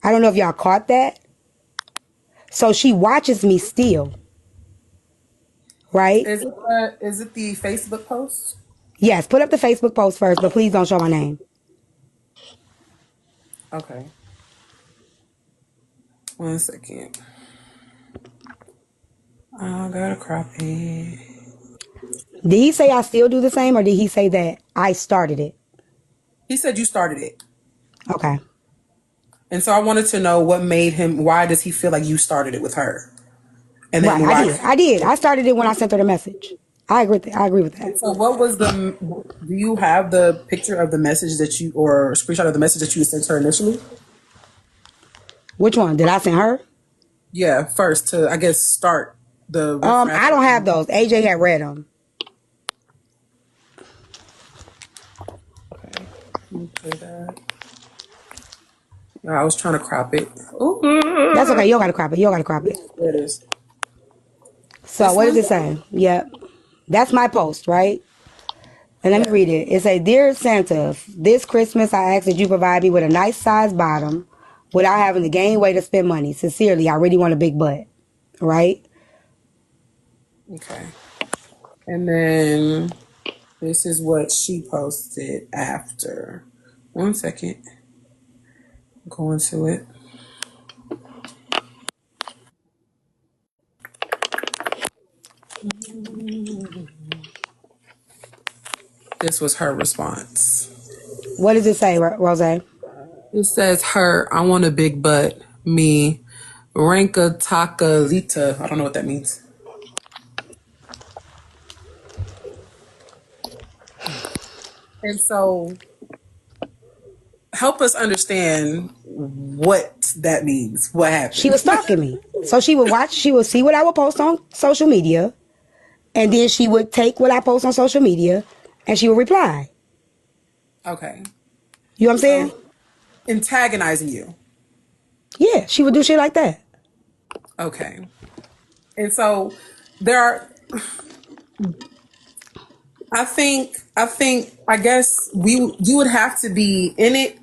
S1: I don't know if y'all caught that. So she watches me still. Right?
S2: Is it the Facebook post?
S1: Yes, put up the Facebook post first, but please don't show my name.
S2: Okay. 1 second. I gotta crop it.
S1: Did he say I still do the same or did he say that I started it?
S2: He said you started it.
S1: Okay.
S2: And so I wanted to know what made him, why does he feel like you started it with her? And
S1: Right,
S2: then
S1: I
S2: why?
S1: did. I did. I started it when I sent her the message. I agree with that.
S2: So what was do you have the picture of the message that you, or screenshot of the message that you sent her initially?
S1: Which one? Did I send her?
S2: Yeah, first to, I guess, start the riffraff.
S1: I don't have those. AJ had read them.
S2: Okay. Let me play that. I was trying to crop it.
S1: That's okay.
S2: Ooh.
S1: You don't gotta crop it. You don't gotta crop it.
S2: There it is.
S1: So
S2: This
S1: what does
S2: one?
S1: it say? Yep. That's my post, right? And let me
S2: Yeah.
S1: read it. It says, Dear Santa, this Christmas I ask that you provide me with a nice size bottom without having to gain weight or spend money. Sincerely, I really want a big butt. Right?
S2: Okay. And then this is what she posted after. One second. Go into it. This was her response.
S1: What does it say, Rose?
S2: It says her, I want a big butt. Me, Ranka Takalita. I don't know what that means. And so help us understand what that means. What
S1: She
S2: happened?
S1: was stalking me. So she would see what I would post on social media, and then she would take what I post on social media, and she would reply.
S2: Okay.
S1: You know what I'm saying?
S2: So antagonizing you.
S1: Yeah, she would do shit like that.
S2: Okay. And so there are I guess you would have to be in it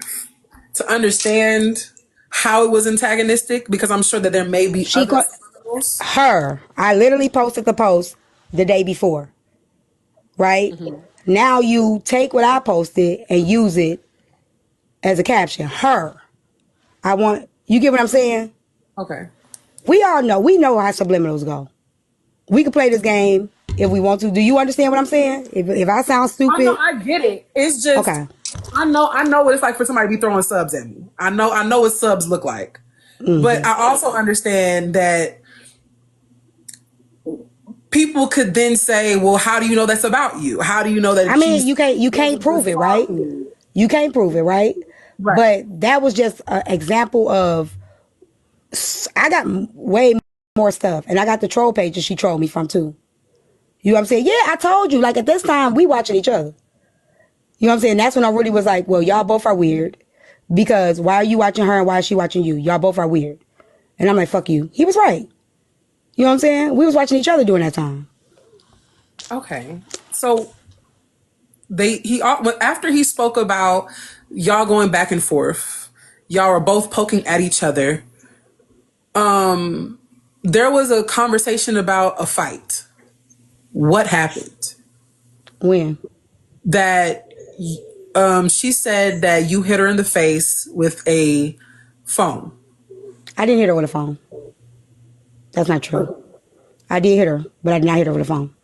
S2: to understand how it was antagonistic because I'm sure that there may be
S1: She
S2: other
S1: co-
S2: signals.
S1: her. I literally posted the post the day before, right? Now you take what I posted and use it as a caption. Her. I want you get what I'm saying?
S2: Okay.
S1: We know how subliminals go. We can play this game if we want to. Do you understand what I'm saying? If I sound
S2: I know
S1: stupid,
S2: I get it. It's just
S1: okay.
S2: I know what it's like for somebody to be throwing subs at me. I know what subs look like. But I also understand that people could then say, well, how do you know that's about you? How do you know
S1: I
S2: that
S1: mean,
S2: she's
S1: you can't prove it, right?
S2: stalking?
S1: You can't prove it, right?
S2: Right.
S1: But that was just an example of I got way more stuff, and I got the troll pages she trolled me from too. You know what I'm saying? Yeah, I told you. Like at this time, we watching each other. You know what I'm saying? That's when I really was like, well, y'all both are weird. Because why are you watching her and why is she watching you? Y'all both are weird. And I'm like, fuck you. He was right. You know what I'm saying? We was watching each other during that time.
S2: Okay. So after he spoke about y'all going back and forth, y'all were both poking at each other. There was a conversation about a fight. What happened?
S1: When?
S2: That she said that you hit her in the face with a phone.
S1: I didn't hit her with a phone. That's not true. I did hit her, but I did not hit her with a phone.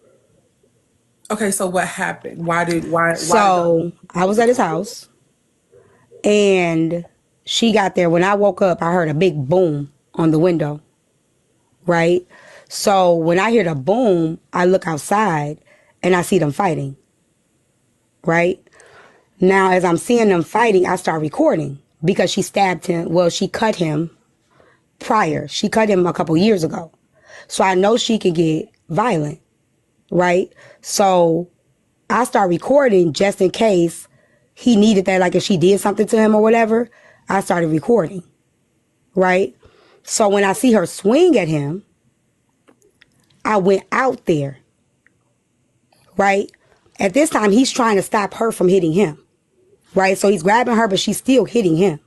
S2: Okay, so what happened? Why did y'all?
S1: So I was at his house and she got there. When I woke up, I heard a big boom on the window. Right? So when I hear the boom, I look outside and I see them fighting. Right? Now, as I'm seeing them fighting, I start recording because she stabbed him. Well, she cut him prior. She cut him a couple years ago. So I know she could get violent. Right? So I start recording just in case he needed that. Like if she did something to him or whatever, I started recording. Right? So when I see her swing at him, I went out there. Right? At this time, he's trying to stop her from hitting him. Right? So he's grabbing her, but she's still hitting him.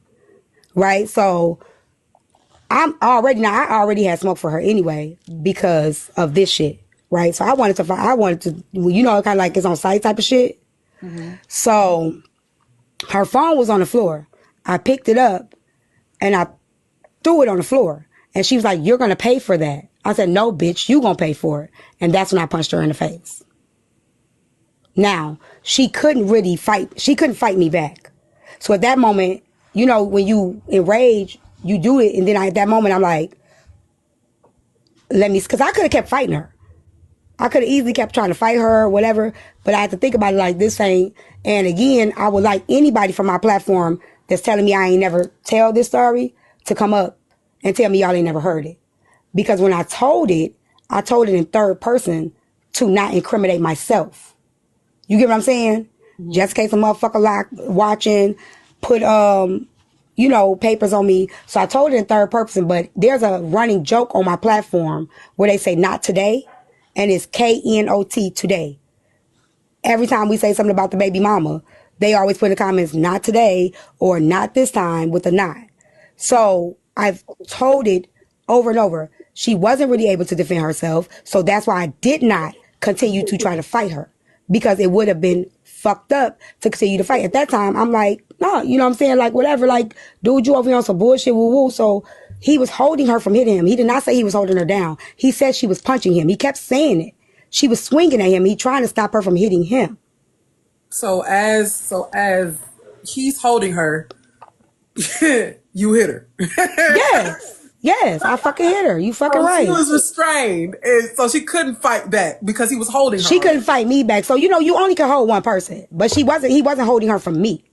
S1: Right? So I already had smoke for her anyway because of this shit. Right? So I wanted to, you know, kind of like it's on site type of shit.
S2: Mm-hmm.
S1: So her phone was on the floor. I picked it up and I threw it on the floor. And she was like, you're going to pay for that. I said, no, bitch, you going to pay for it. And that's when I punched her in the face. Now, she couldn't really fight. She couldn't fight me back. So at that moment, you know, when you enrage, you do it. And then at that moment, I'm like, because I could have kept fighting her. I could have easily kept trying to fight her or whatever. But I had to think about it like this ain't. And again, I would like anybody from my platform that's telling me I ain't never tell this story to come up and tell me y'all ain't never heard it. Because when I told it in third person to not incriminate myself. You get what I'm saying?
S2: Mm-hmm.
S1: Just in case a motherfucker watching, put papers on me. So I told it in third person, but there's a running joke on my platform where they say not today, and it's KNOT today. Every time we say something about the baby mama, they always put in the comments, not today or not this time with a not. So I've told it over and over. She wasn't really able to defend herself. So that's why I did not continue to try to fight her, because it would have been fucked up to continue to fight. At that time, I'm like, no, you know what I'm saying? Like, whatever, like, dude, you over here on some bullshit, woo woo. So he was holding her from hitting him. He did not say he was holding her down. He said she was punching him. He kept saying it. She was swinging at him. He trying to stop her from hitting him.
S2: So as he's holding her, you hit her.
S1: Yes, I fucking hit her. You fucking
S2: So
S1: right.
S2: she was restrained, and so she couldn't fight back because he was holding her.
S1: She couldn't fight me back. So you only can hold one person, but he wasn't holding her from me.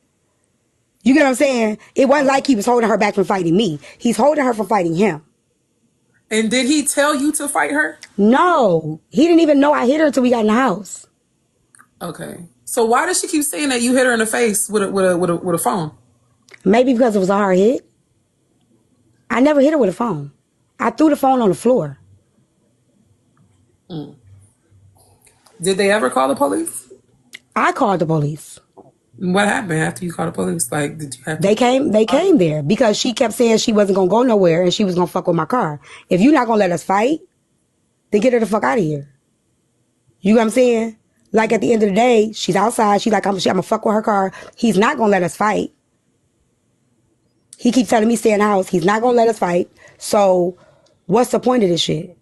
S1: You get what I'm saying? It wasn't like he was holding her back from fighting me. He's holding her from fighting him.
S2: And did he tell you to fight her?
S1: No, he didn't even know I hit her until we got in the house.
S2: Okay. So why does she keep saying that you hit her in the face with a phone?
S1: Maybe because it was a hard hit. I never hit her with a phone. I threw the phone on the floor.
S2: Did they ever call the police?
S1: I called the police.
S2: What happened after you called the police? Like, did you have to?
S1: They came there because she kept saying she wasn't gonna go nowhere and she was gonna fuck with my car. If you're not gonna let us fight, then get her the fuck out of here. You know what I'm saying? Like, at the end of the day, she's outside. She's like, I'm gonna fuck with her car. He's not gonna let us fight. He keeps telling me stay in the house. He's not gonna let us fight. So, what's the point of this shit?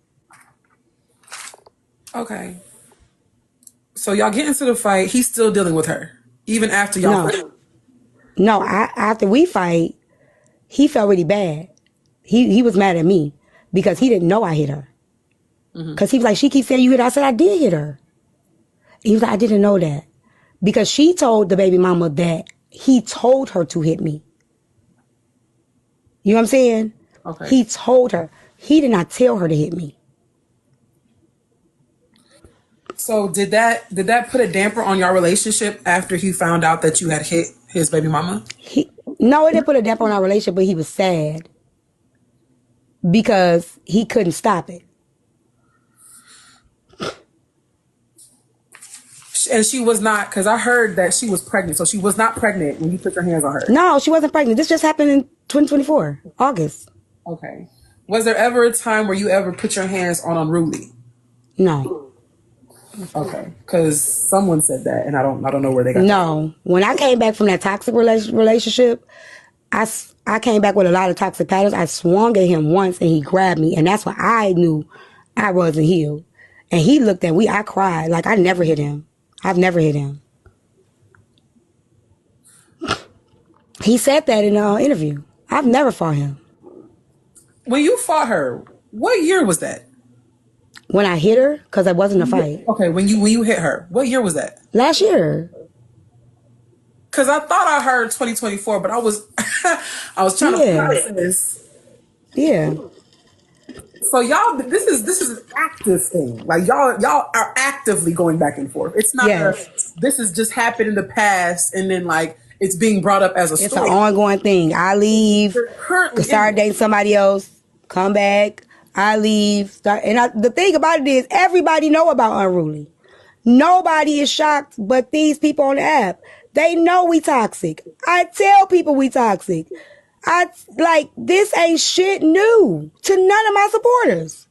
S2: Okay. So y'all get into the fight. He's still dealing with her even after y'all fight.
S1: No. After we fight, he felt really bad. He was mad at me because he didn't know I hit her. Because he was like, she keeps saying you hit her. I said, I did hit her. He was like, I didn't know that. Because she told the baby mama that he told her to hit me. You know what I'm saying?
S2: Okay.
S1: He told her. He did not tell her to hit me.
S2: So did that put a damper on your relationship after he found out that you had hit his baby mama?
S1: No, it didn't put a damper on our relationship, but he was sad because he couldn't stop it.
S2: And she was not, because I heard that she was pregnant. So she was not pregnant when you put your hands on her.
S1: No, she wasn't pregnant. This just happened in 2024, August.
S2: Okay. Was there ever a time where you ever put your hands on Unruly?
S1: No.
S2: Okay. Because someone said that, and I don't know where they got that.
S1: No. When I came back from that toxic relationship, I came back with a lot of toxic patterns. I swung at him once and he grabbed me, and that's when I knew I wasn't healed. And he looked at me. I cried. Like, I never hit him. I've never hit him. He said that in an interview. I've never fought him.
S2: When you fought her, what year was that?
S1: When I hit her, because it wasn't a fight.
S2: Okay, when you hit her, what year was that?
S1: Last year.
S2: Because I thought I heard 2024, but I was I was trying to process.
S1: Yeah.
S2: So y'all, this is an active thing. Like y'all are actively going back and forth. It's not this has just happened in the past and then like it's being brought up as a story.
S1: It's an ongoing thing. I leave, start dating somebody else, come back, I leave, start, and the thing about it is everybody know about Unruly. Nobody is shocked but these people on the app. They know we toxic. I tell people we toxic. This ain't shit new to none of my supporters.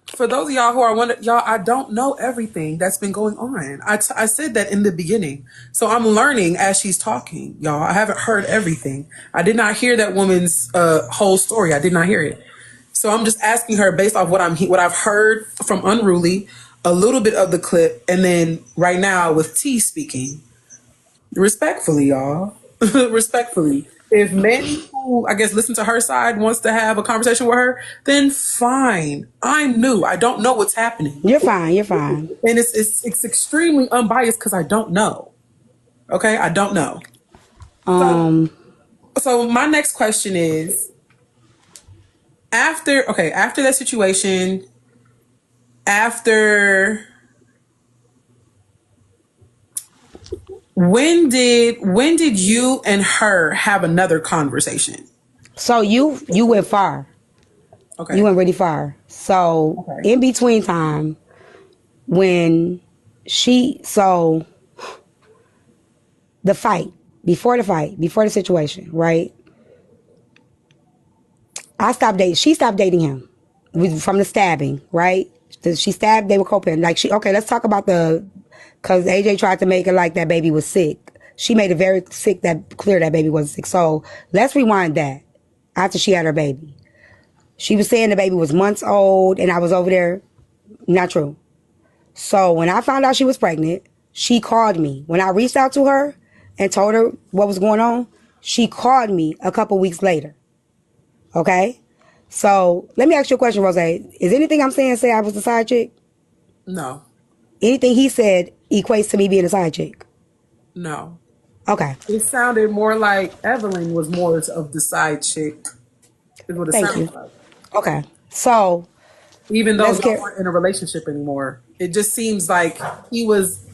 S2: For those of y'all who are wondering, y'all, I don't know everything that's been going on. I said that in the beginning. So I'm learning as she's talking, y'all. I haven't heard everything. I did not hear that woman's whole story. I did not hear it. So I'm just asking her based off what I've heard from Unruly, a little bit of the clip, and then right now with T speaking. Respectfully, y'all. Respectfully. If Manny, who I guess listen to her side, wants to have a conversation with her, then fine. I'm new. I don't know what's happening.
S1: You're fine. You're fine.
S2: And it's extremely unbiased because I don't know. Okay, I don't know. So my next question is, after that situation, after when did you and her have another conversation?
S1: So you went far. You
S2: Okay.
S1: went really far. So
S2: Okay.
S1: in between time when so the fight, before the situation, right? She stopped dating him from the stabbing, right? She stabbed, they were coping. Like okay, let's talk about cause AJ tried to make it like that baby was sick. She made it very sick that clear that baby wasn't sick. So let's rewind that after she had her baby. She was saying the baby was months old and I was over there. Not true. So when I found out she was pregnant, she called me. When I reached out to her and told her what was going on, she called me a couple weeks later. Okay? So let me ask you a question, Rose. Is anything I'm saying say I was the side chick?
S2: No.
S1: Anything he said equates to me being a side chick?
S2: No.
S1: Okay.
S2: It sounded more like Evelyn was more of the side chick, is what it
S1: Thank
S2: sounds
S1: you.
S2: like.
S1: Okay. So
S2: Even though
S1: let's
S2: y'all
S1: get
S2: weren't in a relationship anymore. It just seems like he was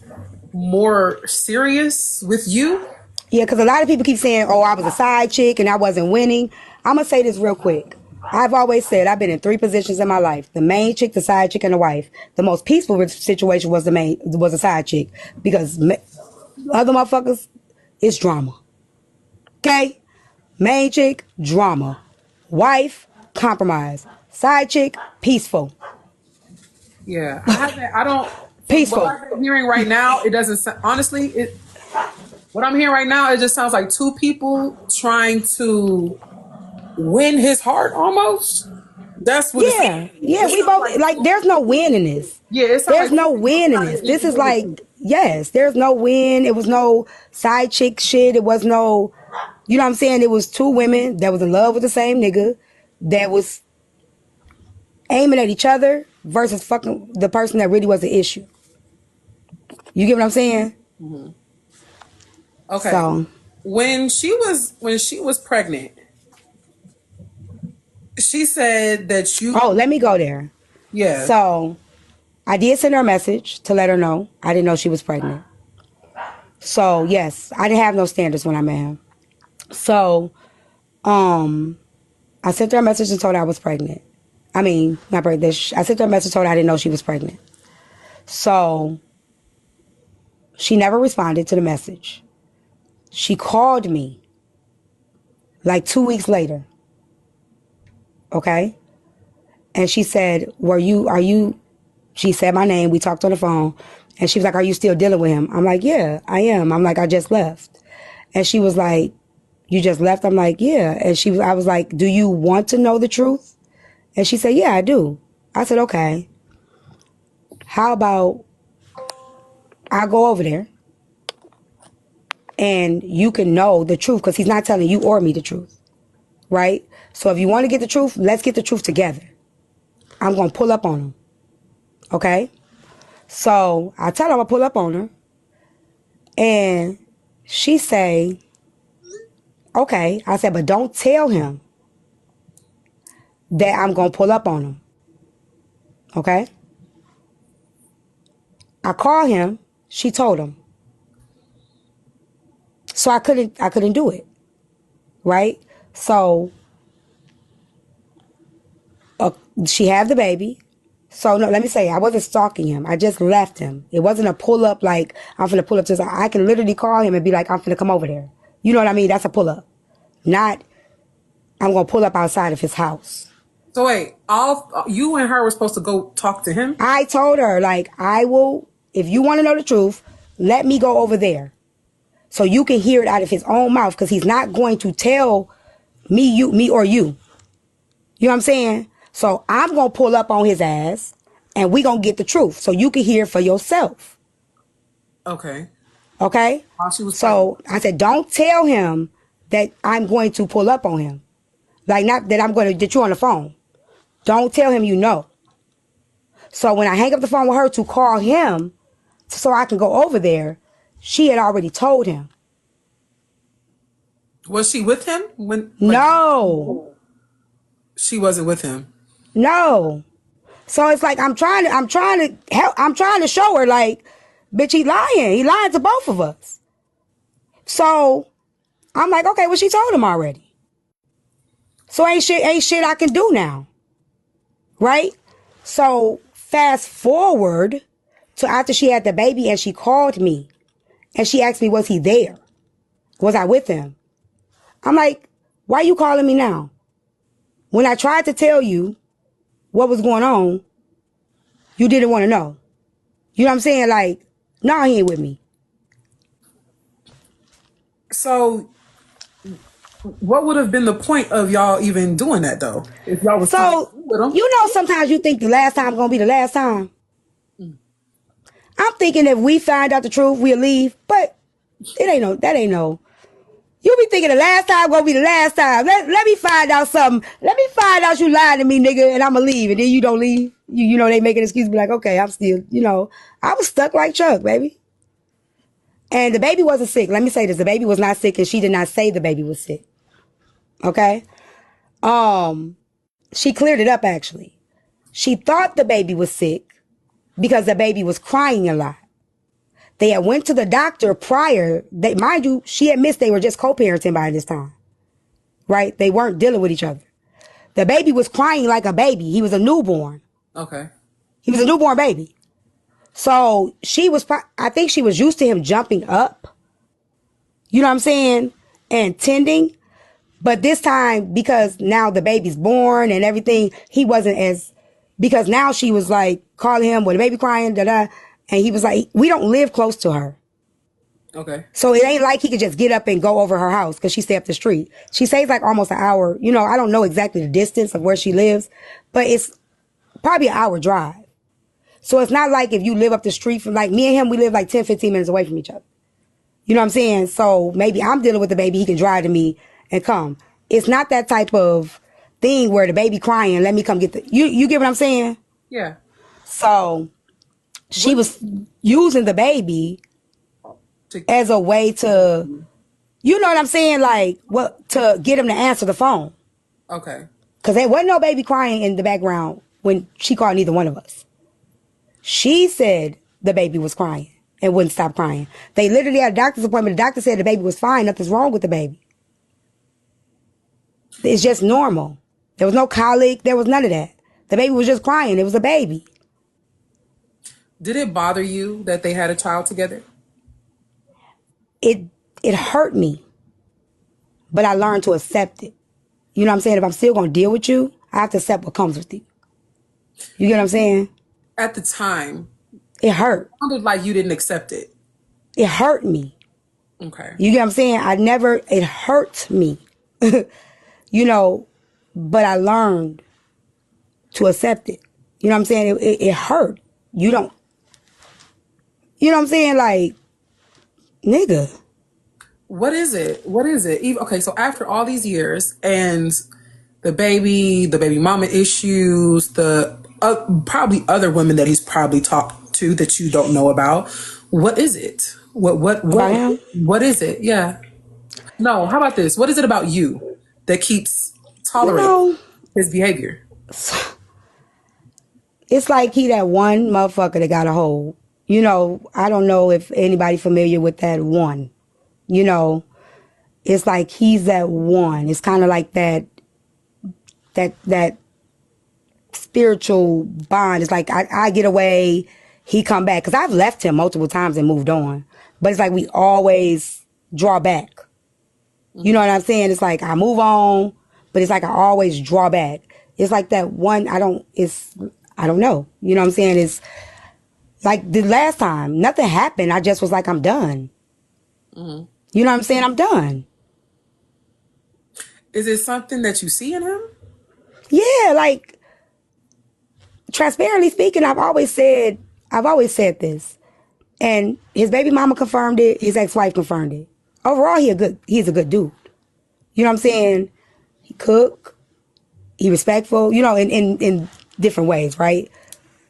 S2: more serious with you.
S1: yeah, because a lot of people keep saying, "Oh, I was a side chick and I wasn't winning." I'm gonna say this real quick. I've always said I've been in 3 positions in my life: the main chick, the side chick, and the wife. The most peaceful situation was the side chick because other motherfuckers, it's drama. Okay, main chick, drama. Wife, compromise. Side chick, peaceful.
S2: Yeah, I haven't. I don't. From what
S1: Peaceful.
S2: I've been hearing right now, it doesn't. Honestly, it. What I'm hearing right now, it just sounds like two people trying to win his heart. Almost. That's what it sounds.
S1: Yeah, yeah,
S2: It
S1: we
S2: sounds
S1: both
S2: like
S1: like there's no win in this.
S2: yeah. It sounds
S1: There's
S2: like two
S1: no
S2: people
S1: win in
S2: trying to
S1: this.
S2: get
S1: This is
S2: into the truth.
S1: like yes, there's no win. It was no side chick shit. It was no you know what I'm saying? It was two women that was in love with the same nigga that was aiming at each other versus fucking the person that really was the issue. You get what I'm saying?
S2: Mm-hmm. Okay.
S1: So
S2: When she was pregnant, she said that
S1: oh,
S2: you
S1: let me go there.
S2: yeah.
S1: So I did send her a message to let her know. I didn't know she was pregnant. So yes, I didn't have no standards when I met him. So I sent her a message and told her I was pregnant. I mean, not pregnant. I sent her a message and told her I didn't know she was pregnant. So she never responded to the message. She called me like 2 weeks later. Okay? And she said, are you, she said my name. We talked on the phone. And she was like, are you still dealing with him? I'm like, yeah, I am. I'm like, I just left. And she was like, you just left? I'm like, yeah. And I was like, do you want to know the truth? And she said, yeah, I do. I said, okay. How about I go over there and you can know the truth because he's not telling you or me the truth, right? So if you want to get the truth, let's get the truth together. I'm going to pull up on him, okay? So I tell her I'm going to pull up on her and she say, okay. I said, but don't tell him that I'm going to pull up on him, okay? I call him. She told him. So I couldn't do it, right? So uh, she had the baby. So no, let me say, I wasn't stalking him. I just left him. It wasn't a pull up like I'm finna pull up to his. I can literally call him and be like, I'm finna come over there. You know what I mean? That's a pull up. Not I'm gonna pull up outside of his house.
S2: So wait, all you and her were supposed to go talk to him?
S1: I told her like I will. If you want to know the truth, let me go over there so you can hear it out of his own mouth because he's not going to tell me or you. You know what I'm saying? So I'm gonna pull up on his ass and we gonna get the truth so you can hear for yourself.
S2: Okay.
S1: Okay?
S2: While she was pregnant.
S1: So I said, don't tell him that I'm going to pull up on him. Like not that I'm gonna get you on the phone. Don't tell him you know. So when I hang up the phone with her to call him so I can go over there, she had already told him.
S2: Was she with him when like
S1: No.
S2: she wasn't with him?
S1: No. So it's like I'm trying to help I'm trying to show her like, bitch, he lying. He lying to both of us. So I'm like, okay, well, she told him already. So ain't shit I can do now. Right? So fast forward to after she had the baby and she called me and she asked me, was he there? Was I with him? I'm like, why are you calling me now? When I tried to tell you what was going on, you didn't want to know. You know what I'm saying? Like, nah, he ain't with me.
S2: So, what would have been the point of y'all even doing that though? If y'all was trying to
S1: So,
S2: be with him?
S1: you know, sometimes you think the last time gonna be the last time. I'm thinking if we find out the truth, we'll leave. But that ain't no. You be thinking the last time gonna be the last time. Let me find out something. Let me find out you lied to me, nigga, and I'ma leave. And then you don't leave. You know, they make an excuse, be like, okay, I'm still, I was stuck like Chuck, baby. And the baby wasn't sick. Let me say this. The baby was not sick, and she did not say the baby was sick. Okay? She cleared it up, actually. She thought the baby was sick because the baby was crying a lot. They had went to the doctor prior. Mind you, she admits they were just co-parenting by this time. Right? They weren't dealing with each other. The baby was crying like a baby. He was a newborn.
S2: Okay.
S1: He was a newborn baby. So I think she was used to him jumping up. You know what I'm saying? And tending. But this time, because now the baby's born and everything, he wasn't because now she was like calling him with the baby crying, da-da. And he was like, we don't live close to her.
S2: Okay.
S1: So it ain't like he could just get up and go over her house because she stay up the street. She stays like almost an hour. You know, I don't know exactly the distance of where she lives, but it's probably an hour drive. So it's not like if you live up the street from, like me and him, we live like 10, 15 minutes away from each other. You know what I'm saying? So maybe I'm dealing with the baby. He can drive to me and come. It's not that type of thing where the baby crying, let me come get you get what I'm saying?
S2: Yeah.
S1: So she was using the baby as a way to, you know what I'm saying? Like, to get him to answer the phone.
S2: Okay.
S1: Because there wasn't no baby crying in the background when she called neither one of us. She said the baby was crying and wouldn't stop crying. They literally had a doctor's appointment. The doctor said the baby was fine. Nothing's wrong with the baby. It's just normal. There was no colic. There was none of that. The baby was just crying. It was a baby.
S2: Did it bother you that they had a child together?
S1: It hurt me, but I learned to accept it. You know what I'm saying? If I'm still going to deal with you, I have to accept what comes with you. You get what I'm saying?
S2: At the time,
S1: It hurt.
S2: it sounded like you didn't accept it.
S1: It hurt me.
S2: Okay.
S1: You get what I'm saying? It hurt me. You know, but I learned to accept it. You know what I'm saying? It hurt. You know what I'm saying? Like, nigga.
S2: What is it? What is it? Okay, so after all these years and the baby mama issues, the probably other women that he's probably talked to that you don't know about, what is it?
S1: About him?
S2: What is it? Yeah. No, how about this? What is it about you that keeps
S1: You
S2: tolerating
S1: know,
S2: his behavior?
S1: it's like he that one motherfucker that got a hold. You know, I don't know if anybody familiar with that one. You know, it's like he's that one. It's kind of like that spiritual bond. It's like I get away, he come back. Because I've left him multiple times and moved on. But it's like we always draw back. You know what I'm saying? It's like I move on, but it's like I always draw back. It's like that one, I don't know. You know what I'm saying? It's like the last time, nothing happened. I just was like, I'm done. You know what I'm saying? I'm done.
S2: Is it something that you see in him?
S1: Yeah, like, transparently speaking, I've always said this. And his baby mama confirmed it. His ex-wife confirmed it. Overall, he's a good dude. You know what I'm saying? He cook. He respectful. You know, in different ways, right?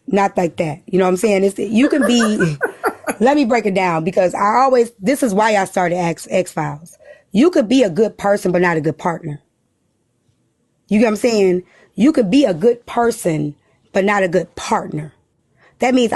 S1: Not like that. You know what I'm saying? You can be. Let me break it down because this is why I started X-Files. You could be a good person, but not a good partner. You get what I'm saying? You could be a good person, but not a good partner. That means